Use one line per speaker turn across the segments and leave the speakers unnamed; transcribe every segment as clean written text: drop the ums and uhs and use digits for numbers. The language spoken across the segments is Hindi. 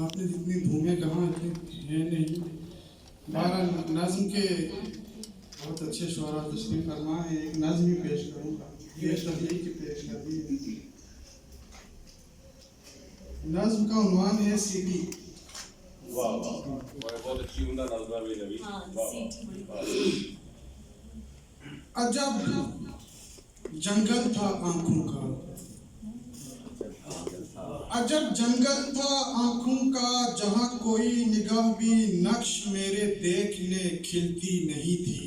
आपने जितनी धूमें कहा इतनी है नहीं। बहरहाल नज़्म के बहुत अच्छे शुरा तस्लीम फरमा है। एक नज़्म ही पेश करूँगा, ये तहरीर की पेश कर दी है। नज़्म का उन्वान है सीटी।
वाह वाह, बहुत अच्छी उम्दा नज़्म है नबी।
अजब जंगल था आंखों का, अजब जंगल था आंखों का, जहां कोई निगाह भी नक्श मेरे देखने खिलती नहीं थी।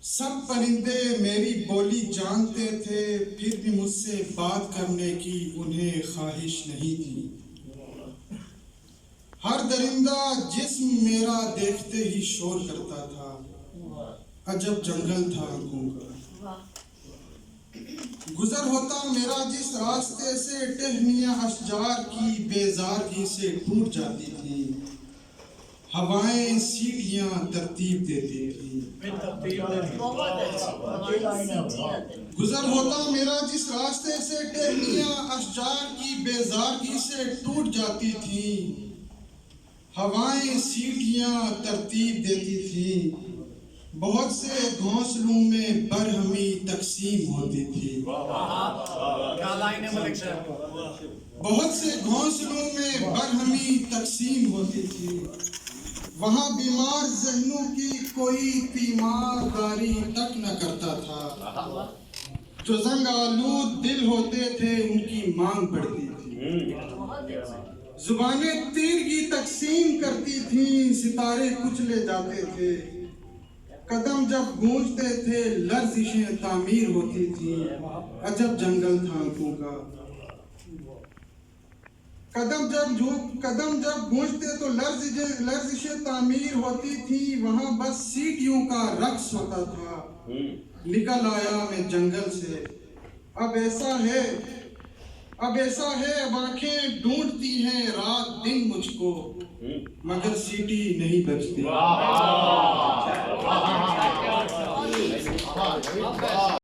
सब परिंदे मेरी बोली जानते थे, फिर भी मुझसे बात करने की उन्हें ख्वाहिश नहीं थी। हर दरिंदा जिस्म मेरा देखते ही शोर करता था। अजब जंगल था आंखों का। गुजर होता मेरा जिस रास्ते से, टहनियां अशजार की बेजारगी से टूट जाती थी। हवाएं सीढ़ियां तरतीब देती थी। गुजर होता मेरा जिस रास्ते से, टहनियां अशजार की बेजारगी से टूट जाती थी। हवाएं सीढ़ियां तरतीब देती थी। बहुत से घोंसलों में बरहमी तकसीम होती थी। बहुत से घोंसलों में बरहमी तकसीम होती थी। वहाँ बीमार जहनों की कोई तीमारदारी तक न करता था। जो जंग आलूद दिल होते थे उनकी मांग बढ़ती थी। जुबानें तीर की तकसीम करती थी, सितारे कुचले जाते थे। कदम जब गूंजते थे लर्जिशें तामीर होती थी। अजब जंगल था आंखों का। कदम जब गूंजते तो लर्जिशें तामीर होती थी। वहां बस सीटियों का रक्स होता था। निकल आया मैं जंगल से, अब ऐसा है अब आंखें ढूंढती हैं रात दिन मुझको, मगर सीटी नहीं बजती।